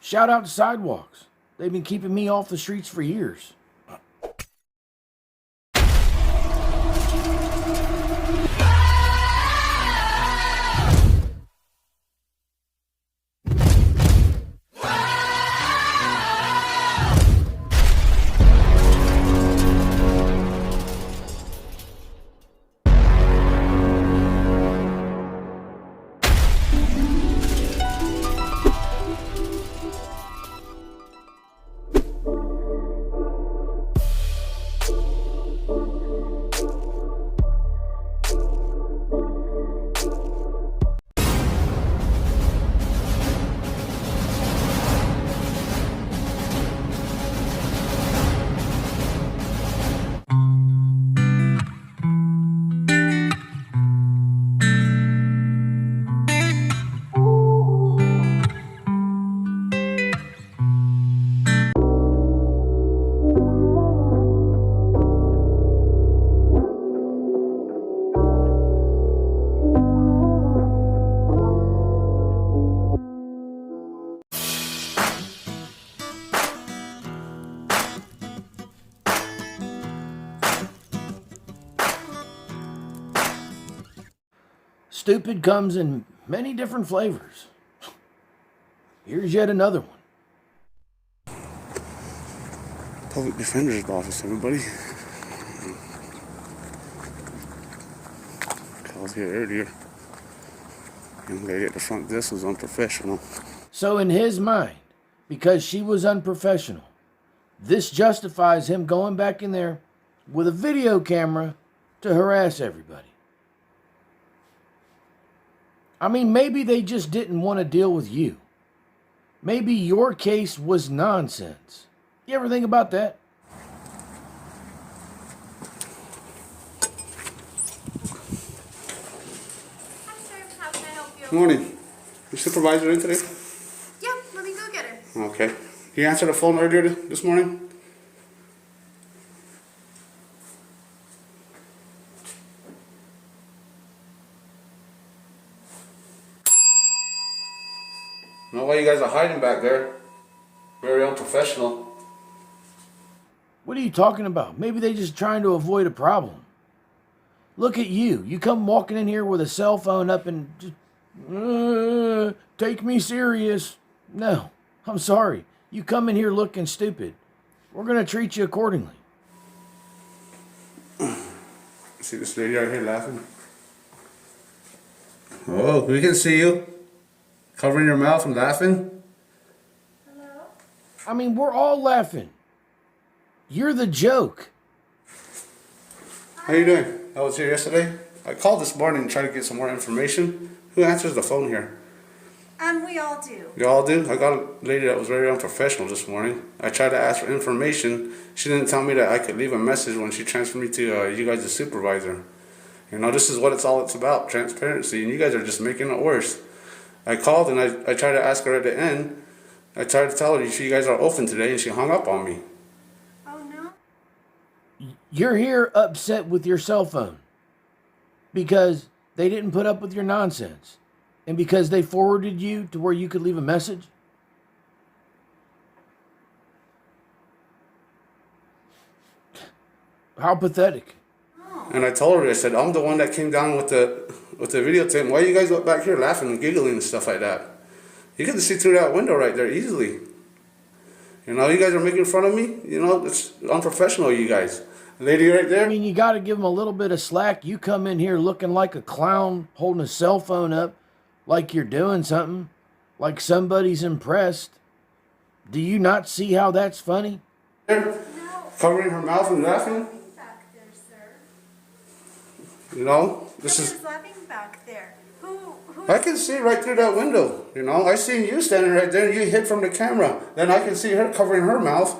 Shout out to sidewalks. They've been keeping me off the streets for years. Stupid comes in many different flavors. Here's yet another one. Public Defender's Office, everybody. Called here earlier. Young lady at the front desk was unprofessional. So in his mind, because she was unprofessional, this justifies him going back in there with a video camera to harass everybody. I mean, maybe they just didn't want to deal with you. Maybe your case was nonsense. You ever think about that? Hi, sir. How can I help you? Good morning. Your supervisor in today? Yeah, let me go get her. Okay. You answered the phone earlier this morning? I don't know why you guys are hiding back there. Very unprofessional. What are you talking about? Maybe they just trying to avoid a problem. Look at you. You come walking in here with a cell phone up and just, take me serious. No, I'm sorry. You come in here looking stupid. We're going to treat you accordingly. See this lady right here laughing? Oh, we can see you. Covering your mouth and laughing? Hello? I mean, we're all laughing. You're the joke. How you doing? I was here yesterday. I called this morning and tried to get some more information. Who answers the phone here? We all do. You all do? I got a lady that was very unprofessional this morning. I tried to ask for information. She didn't tell me that I could leave a message when she transferred me to you guys' supervisor. You know, this is what it's about, transparency, and you guys are just making it worse. I called and I tried to ask her at the end. I tried to tell her if you guys are open today, and she hung up on me. Oh, no? You're here upset with your cell phone because they didn't put up with your nonsense and because they forwarded you to where you could leave a message. How pathetic. And I told her, I said, I'm the one that came down with the videotape. Why you guys up back here laughing and giggling and stuff like that? You can see through that window right there easily. You know, you guys are making fun of me. You know, it's unprofessional, you guys. Lady right there. I mean, you got to give them a little bit of slack. You come in here looking like a clown, holding a cell phone up like you're doing something, like somebody's impressed. Do you not see how that's funny? No. Covering her mouth and laughing. Back there, sir. You know, this is. Who's laughing back there? Who? I can see right through that window. You know, I seen you standing right there, and you hid from the camera. Then I can see her covering her mouth.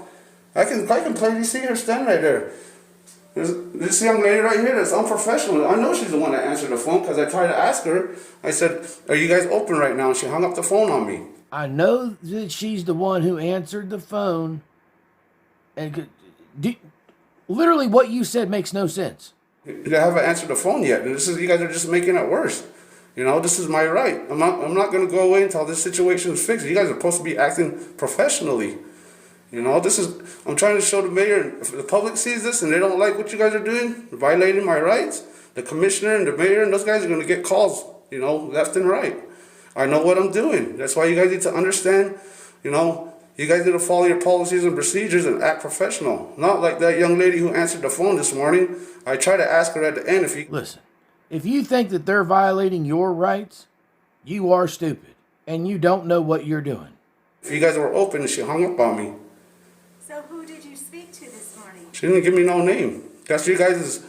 I can plainly see her standing right there. There's this young lady right here that's unprofessional. I know she's the one that answered the phone because I tried to ask her. I said, "Are you guys open right now?" And she hung up the phone on me. I know that she's the one who answered the phone. And literally what you said makes no sense. They haven't answered the phone yet. And you guys are just making it worse. You know, this is my right. I'm not going to go away until this situation is fixed. You guys are supposed to be acting professionally. You know, I'm trying to show the mayor, if the public sees this and they don't like what you guys are doing, violating my rights, the commissioner and the mayor and those guys are going to get calls, you know, left and right. I know what I'm doing. That's why you guys need to understand, you know, you guys need to follow your policies and procedures and act professional. Not like that young lady who answered the phone this morning. I tried to ask her at the end if you... Listen, if you think that they're violating your rights, you are stupid and you don't know what you're doing. If you guys were open, she hung up on me. So who did you speak to this morning? She didn't give me no name. That's you guys'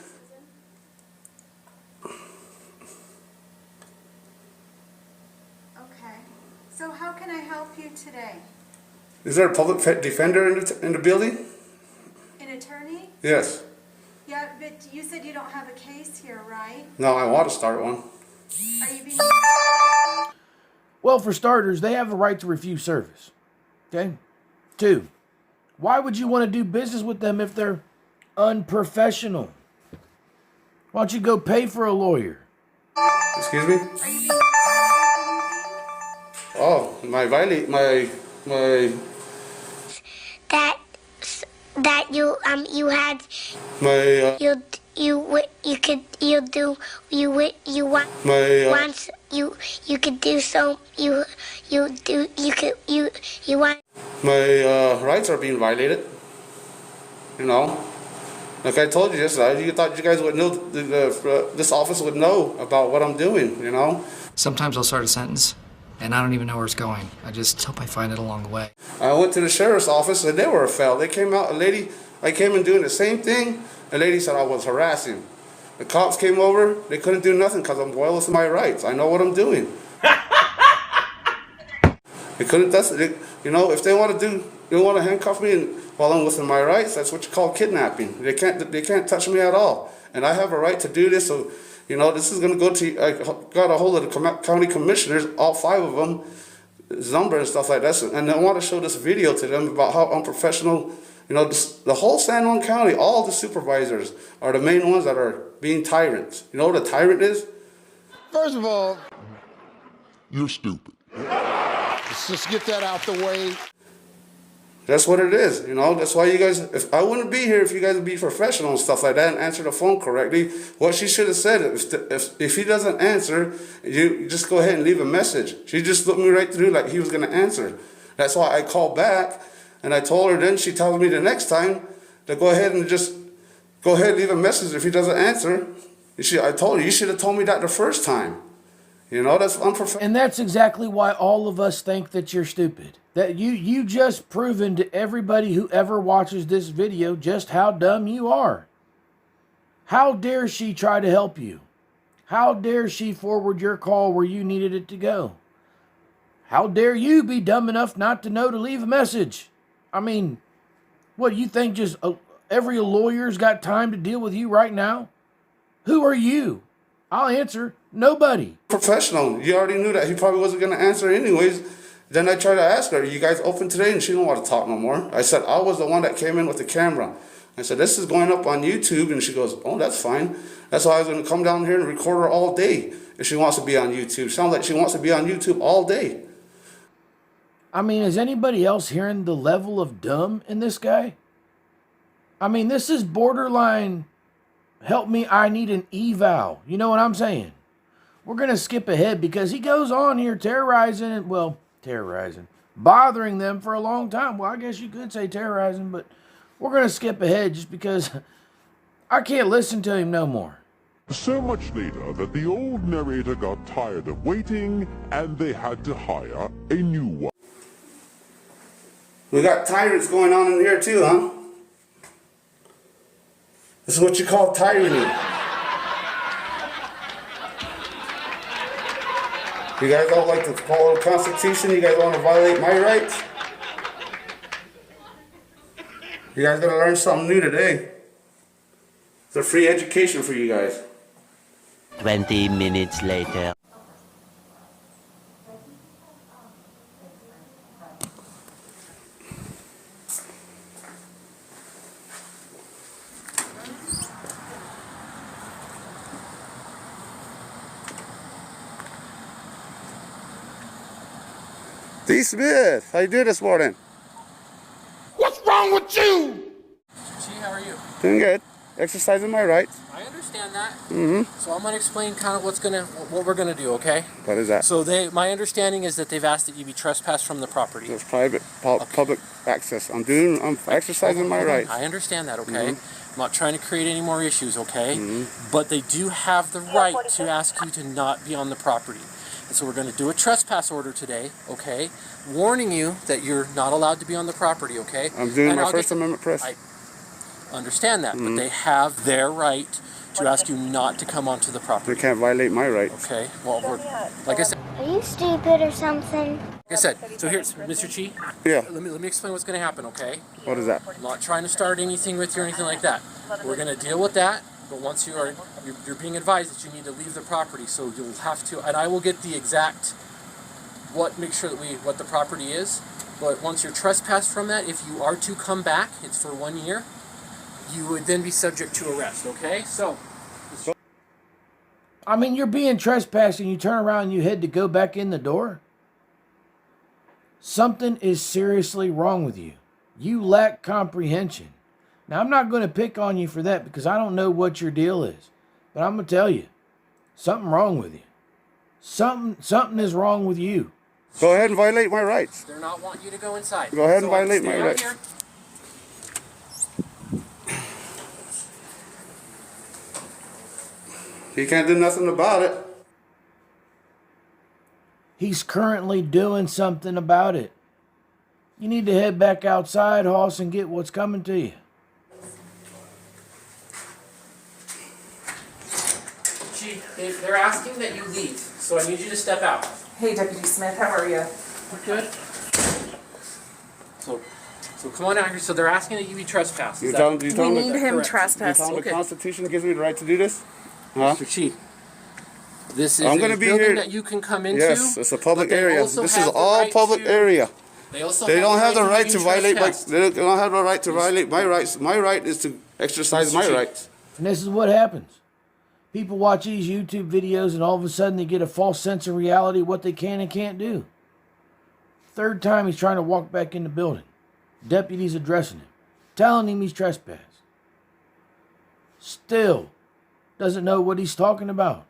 Okay. So how can I help you today? Is there a public defender in the building? An attorney? Yes. Yeah, but you said you don't have a case here, right? No, I want to start one. Are you being... Well, for starters, they have the right to refuse service. Okay? 2, why would you want to do business with them if they're unprofessional? Why don't you go pay for a lawyer? Excuse me? Are you being... Oh, my that you had my once you could do so you want my rights are being violated. You know, like I told you yesterday, you thought you guys would know, this office would know about what I'm doing. You know. Sometimes I'll start a sentence, and I don't even know where it's going. I just hope I find it along the way. I went to the sheriff's office, and they were a fail. They came out, I came in doing the same thing. A lady said I was harassing. The cops came over. They couldn't do nothing because I'm well within my rights. I know what I'm doing. They couldn't. You know, if they want to handcuff me while I'm within my rights, that's what you call kidnapping. They can't touch me at all, and I have a right to do this. So, you know, this is going to go to. I got a hold of the county commissioners, all 5 of them, his number and stuff like that, and I want to show this video to them about how unprofessional. You know, the whole San Juan County, all the supervisors are the main ones that are being tyrants. You know what a tyrant is? First of all, you're stupid. Let's just get that out the way. That's what it is, you know. That's why you guys, if I wouldn't be here if you guys would be professional and stuff like that and answer the phone correctly. What she should have said, if he doesn't answer, you just go ahead and leave a message. She just looked me right through like he was going to answer. That's why I called back and I told her. Then she tells me the next time to go ahead and leave a message if he doesn't answer. I told her, you should have told me that the first time. You know, that's unprofessional. And that's exactly why all of us think that you're stupid. That you just proven to everybody who ever watches this video just how dumb you are. How dare she try to help you? How dare she forward your call where you needed it to go? How dare you be dumb enough not to know to leave a message? I mean, what, you think just every lawyer's got time to deal with you right now? Who are you? I'll answer. Nobody. Professional. You already knew that he probably wasn't going to answer anyways. Then I tried to ask her, are you guys open today? And she didn't want to talk no more. I said, I was the one that came in with the camera. I said, this is going up on YouTube. And she goes, oh, that's fine. That's why I was going to come down here and record her all day if she wants to be on YouTube. Sounds like she wants to be on YouTube all day. I mean, is anybody else hearing the level of dumb in this guy? I mean, this is borderline, help me, I need an eval. You know what I'm saying? We're going to skip ahead because he goes on here terrorizing, bothering them for a long time. Well, I guess you could say terrorizing, but we're going to skip ahead just because I can't listen to him no more. So much later that the old narrator got tired of waiting and they had to hire a new one. We got tyrants going on in here too, huh? This is what you call tyranny. You guys don't like to follow the Constitution? You guys want to violate my rights? You guys gotta learn something new today. It's a free education for you guys. 20 minutes later. Deputy Smith, how you doing this morning? What's wrong with you? Gee, how are you? Doing good. Exercising my rights. I understand that. Mm-hmm. So I'm gonna explain kind of what we're gonna do, okay? What is that? So my understanding is that they've asked that you be trespassed from the property. It's private, public access. I'm exercising my rights. I understand that, okay? Mm-hmm. I'm not trying to create any more issues, okay? Mm-hmm. But they do have the right to ask you to not be on the property. And so we're gonna do a trespass order today, okay? Warning you that you're not allowed to be on the property, okay? I'm doing And my I'll First get- Amendment press. I understand that, but they have their right to ask you not to come onto the property. They can't violate my rights. Okay, well, like I said, Are you stupid or something? so here's, Mr. Chi, Yeah. let me explain what's going to happen, okay? What is that? I'm not trying to start anything with you or anything like that. We're going to deal with that, but once you're being advised that you need to leave the property, so you'll have to, and I will get the exact, make sure that what the property is, but once you're trespassed from that, if you are to come back, it's for 1 year, you would then be subject to arrest, okay? So, I mean, you're being trespassed and you turn around and you head to go back in the door? Something is seriously wrong with you. You lack comprehension. Now, I'm not going to pick on you for that because I don't know what your deal is. But I'm going to tell you, something wrong with you. Something is wrong with you. Go ahead and violate my rights. they're not wanting you to go inside. Go ahead and So I can violate stay my out rights. here. He can't do nothing about it. He's currently doing something about it. You need to head back outside, Hoss, and get what's coming to you. Chief, they're asking that you leave, so I need you to step out. Hey, Deputy Smith, how are you? We're good. So come on out here. So they're asking that you be trespassed. You tell him, We need him correct? trespassed. the Okay. Constitution gives me the right to do this? Huh? Mr. Chief, this is I'm a gonna be building here- that you can come into. Yes, it's a public but they area. also This have is the all right public to- area. They also They don't have the right to remain violate my. trespassed. They don't have the right to violate my rights. My right is to exercise Mr. my Chief. rights. And this is what happens. People watch these YouTube videos and all of a sudden they get a false sense of reality, what they can and can't do. Third time he's trying to walk back in the building. Deputies addressing him, telling him he's trespassed. Still doesn't know what he's talking about.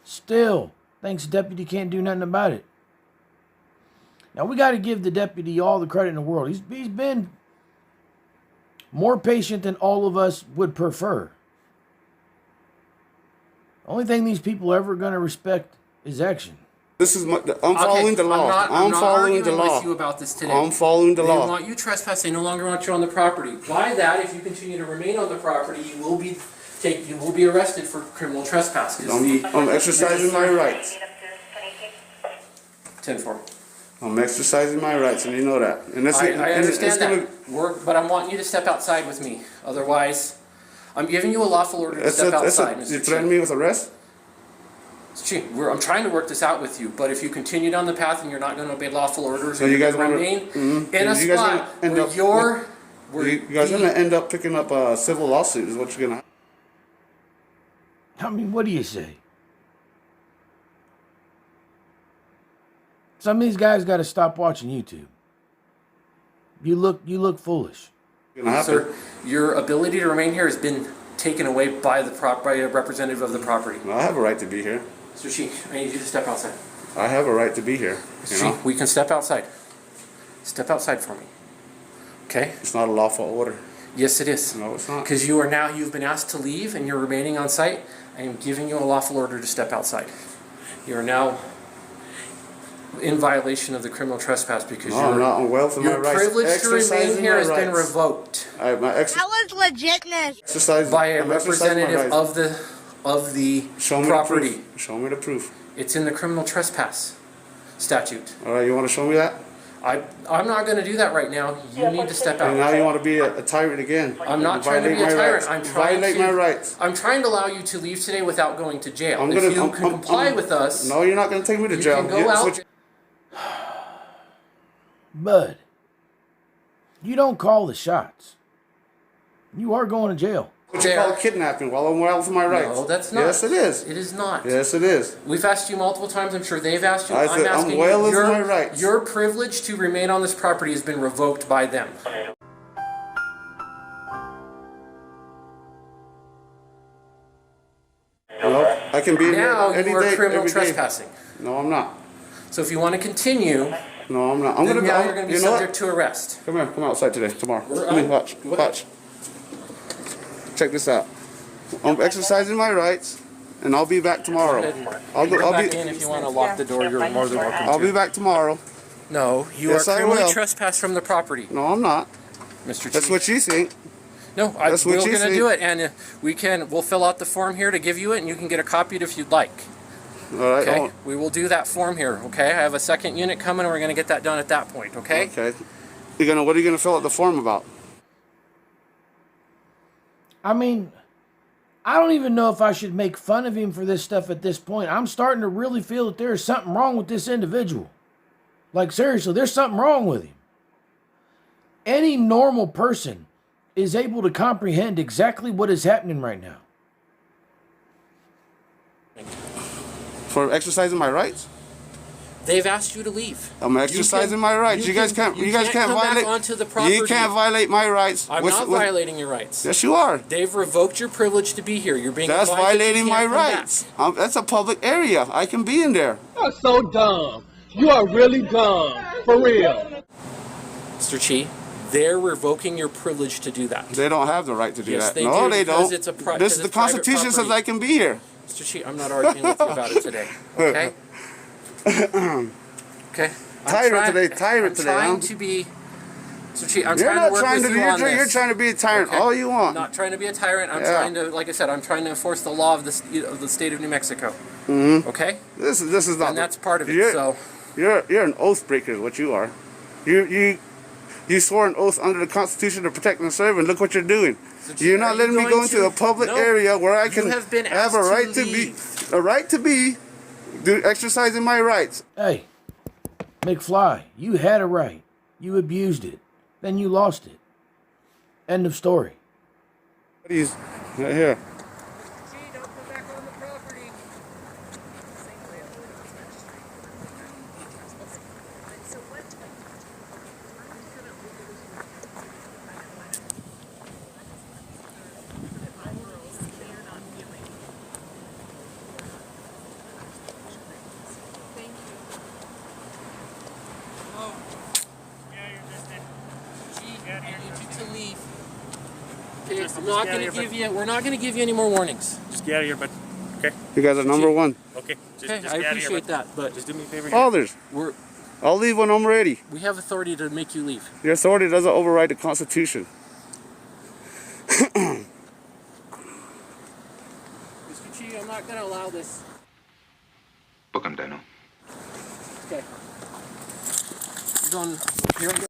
Still thinks the deputy can't do nothing about it. Now we got to give the deputy all the credit in the world. He's been more patient than all of us would prefer. Only thing these people are ever going to respect is action. This is I'm following the law. I'm not following the arguing law. with you about this today. I'm following the They law. want you trespassed. They no longer want you on the property. By that, if you continue to remain on the property, you will be arrested for criminal trespass. I'm exercising my rights. 10-4. I'm exercising my rights, and you know that. And this, I and understand it's that. But I'm wanting you to step outside with me. Otherwise, I'm giving you a lawful order to step outside, Mr. You Chief. threaten me with arrest? Chief, I'm trying to work this out with you, but if you continue down the path and you're not going to obey lawful orders, So and you you're guys going to wanna- remain in a You guys spot wanna end where up- You guys are the- gonna end up picking up a civil lawsuit. Is what you're gonna. I mean, what do you say? Some of these guys got to stop watching YouTube. You look foolish. Gonna happen. Sir, your ability to remain here has been taken away by by a representative of the property. I have a right to be here. Mr. Chief, I need you to step outside. I have a right to be here. You Mr. know, Chief, we can step outside. Step outside for me. Okay? it's not a lawful order. Yes, it is. No, it's not. Because you've been asked to leave and you're remaining on site. I am giving you a lawful order to step outside. You are now in violation of the criminal trespass because No, I'm not. I'm well for my your rights. privilege to remain Exercising here my has been rights. revoked That was legitness. Exercise by a I'm exercising my representative rights. of the Show me property. The proof. Show me the proof. It's in the criminal trespass statute. All right, you want to show me that? I'm not going to do that right now. You need to step And now out. you want to be a tyrant again. I'm not And trying to be a violate my tyrant. rights. I'm trying Violate to my rights. I'm trying to allow you to leave today without going to jail. I'm If gonna. you I'm- can I'm- comply I'm- with us, No, you're not going to take me to you jail. can go Yeah, that's out. what you- Bud, you don't call the shots. You are going to jail. What you call kidnapping while I'm well within my rights. No, that's not. Yes, it is. It is not. Yes, it is. We've asked you multiple times. I'm sure they've asked you. I said, asking I'm well you. within my rights. Your privilege to remain on this property has been revoked by them. No, I can be in here Now any you are day, criminal every day. trespassing. No, I'm not. So if you want to continue, No, I'm not. I'm then gonna now you're going to be you know what? subject to arrest. Come here. Come outside today. Tomorrow. We're Come in. on. Watch. Go ahead. Watch. Check this out. I'm exercising my rights, and I'll be back tomorrow. I'll Go back be. in if you want to lock the door. You're more than welcome I'll to. be back tomorrow. No, you Yes, are I criminally will. trespassed from the property, No, I'm not. Mr. Chief. That's what you think. No, That's what we're you going to think. do it, and we'll fill out the form here to give you it, and you can get a copy of it if you'd like. All right. Okay, we will do that form here. Okay, I have a second unit coming, and we're going to get that done at that point. Okay. Okay. What are you gonna fill out the form about? I mean, I don't even know if I should make fun of him for this stuff at this point. I'm starting to really feel that there is something wrong with this individual. Like, seriously, there's something wrong with him. Any normal person is able to comprehend exactly what is happening right now. For exercising my rights? They've asked you to leave. I'm exercising my rights. You guys can't come violate. back onto the property. You can't violate my rights. I'm not violating your rights. Yes, you are. They've revoked your privilege to be here. You're being That's advised that you violating my can't come rights. That's a public area. I can be in there. You're so dumb. You are really dumb. For real. back. Mr. Chi, they're revoking your privilege to do that. They don't have the right to do Yes, that. they No, do, they because don't. it's a pri- This because the it's private Constitution says property. I can be here. Mr. Chi, I'm not arguing with you about it today. Okay? Okay? Tyrant today, tyrant today, I'm huh? trying to be... Mr. Chi, I'm You're trying to not work trying with to. you on You're this. trying to be a tyrant Okay. all you want. Not trying to be a tyrant. I'm Yeah. trying to, like I said, I'm trying to enforce the law of the state of New Mexico. Mm-hmm. Okay? This is not. And that's part of it. You're an oath breaker, is what you are. You swore an oath under the Constitution to protect and serve, and look what you're doing. So, You're not letting me go into a public area where I can have been have a asked right to to be, exercising my rights. Hey, McFly, you had a right. You abused it. Then you lost it. End of story. He's right here. Don't come back on the property. I need you to leave. Okay, we're not going to give you any more warnings. Just get out of here, bud. Okay? You guys are number one. Okay. Just Okay, get I out of here, appreciate bud. that, but Just do me a favor. Fathers, I'll leave when I'm ready. we have authority to make you leave. Your authority doesn't override the Constitution. Mr. Chi, I'm not going to allow this. Book him, Dano. Okay. You're going here.